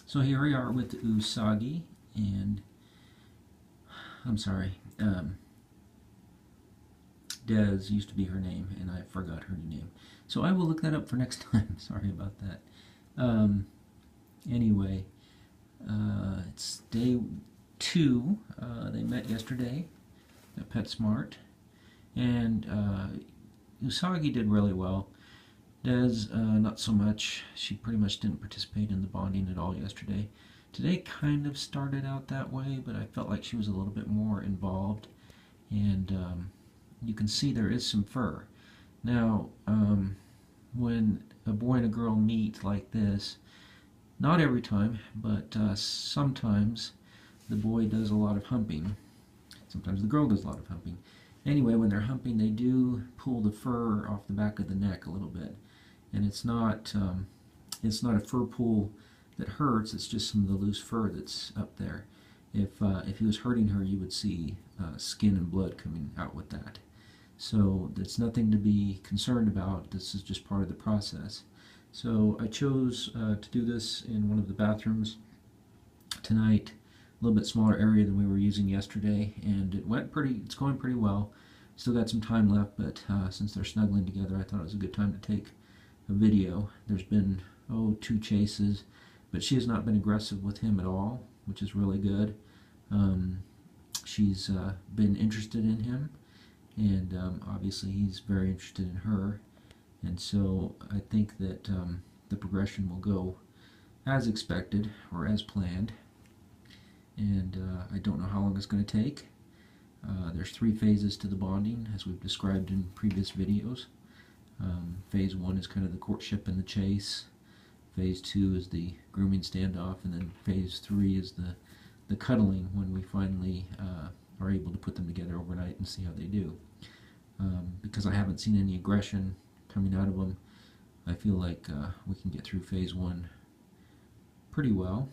So here we are with Usagi, and I'm sorry, Des used to be her name, and I forgot her new name. So I will look that up for next time. Sorry about that. Anyway, it's day 2. They met yesterday at PetSmart, and Usagi did really well. Des, not so much. She pretty much didn't participate in the bonding at all yesterday. Today kind of started out that way, but I felt like she was a little bit more involved, and you can see there is some fur. Now, when a boy and a girl meet like this, not every time, but sometimes the boy does a lot of humping. Sometimes the girl does a lot of humping. Anyway, when they're humping, they do pull the fur off the back of the neck a little bit, and it's not a fur pull that hurts. It's just some of the loose fur that's up there. If he was hurting her, you would see skin and blood coming out with that. So it's nothing to be concerned about. This is just part of the process. So I chose to do this in one of the bathrooms tonight, a little bit smaller area than we were using yesterday, and it's going pretty well. Still got some time left, but since they're snuggling together, I thought it was a good time to take a video. There's been 2 chases, but she has not been aggressive with him at all, which is really good. She's been interested in him, and obviously he's very interested in her, and so I think that the progression will go as expected or as planned, and I don't know how long it's going to take. There's 3 phases to the bonding, as we've described in previous videos. Phase 1 is kind of the courtship and the chase. Phase 2 is the grooming standoff, and then Phase 3 is the cuddling, when we finally are able to put them together overnight and see how they do. Because I haven't seen any aggression coming out of them, I feel like we can get through Phase 1 pretty well,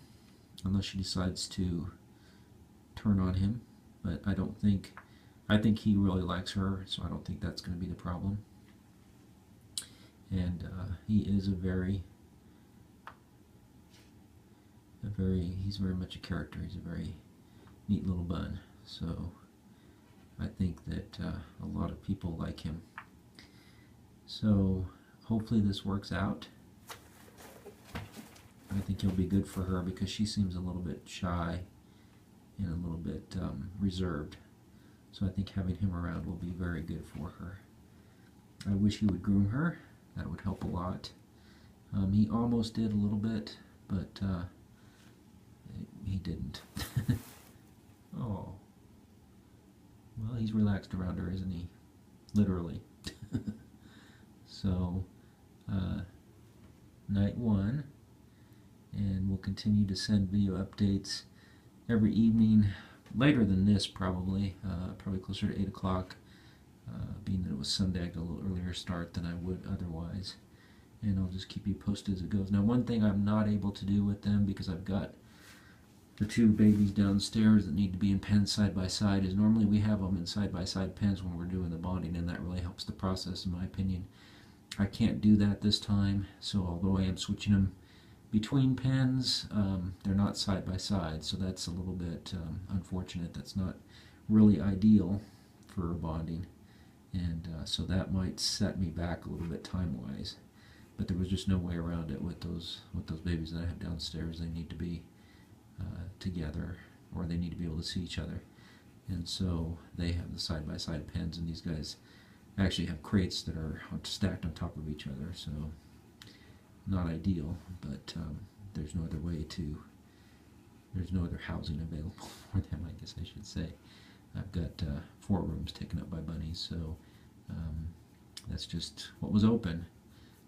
unless she decides to turn on him. But I think he really likes her, so I don't think that's going to be the problem. And he is he's very much a character. He's a very neat little bun. So I think that a lot of people like him. So hopefully this works out. I think he'll be good for her, because she seems a little bit shy and a little bit reserved. So I think having him around will be very good for her. I wish he would groom her. That would help a lot. He almost did a little bit, but he didn't. Oh. Well, he's relaxed around her, isn't he? Literally. So, night 1, and we'll continue to send video updates every evening, later than this probably closer to 8 o'clock, being that it was Sunday. I got a little earlier start than I would otherwise, and I'll just keep you posted as it goes. Now, one thing I'm not able to do with them, because I've got the 2 babies downstairs that need to be in pens side by side, is normally we have them in side-by-side pens when we're doing the bonding, and that really helps the process, in my opinion. I can't do that this time, so although I am switching them between pens, they're not side by side, so that's a little bit unfortunate. That's not really ideal for bonding, and so that might set me back a little bit time-wise. But there was just no way around it with those babies that I have downstairs. They need to be together, or they need to be able to see each other, and so they have the side-by-side pens, and these guys actually have crates that are stacked on top of each other, so not ideal, but there's no other housing available for them, I guess I should say. I've got 4 rooms taken up by bunnies, so that's just what was open.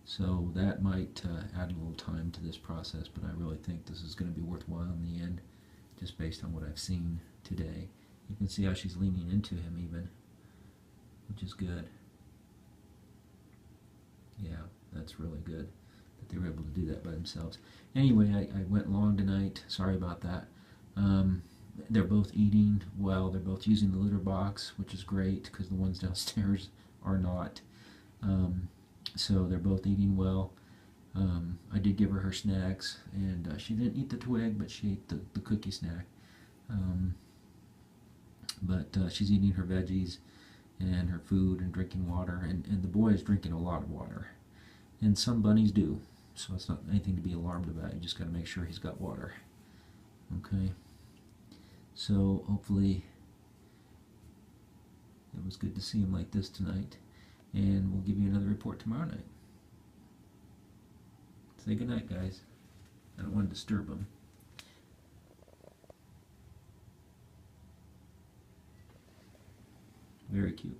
So that might add a little time to this process, but I really think this is going to be worthwhile in the end, just based on what I've seen today. You can see how she's leaning into him even, which is good. Yeah, that's really good that they were able to do that by themselves. Anyway, I went long tonight. Sorry about that. They're both eating well. They're both using the litter box, which is great, because the ones downstairs are not. So they're both eating well. I did give her her snacks, and she didn't eat the twig, but she ate the cookie snack. Um, but she's eating her veggies and her food and drinking water, and the boy is drinking a lot of water. And some bunnies do, so it's not anything to be alarmed about. You just got to make sure he's got water. Okay, so hopefully it was good to see him like this tonight, and we'll give you another report tomorrow night. Say goodnight, guys. I don't want to disturb him. Very cute.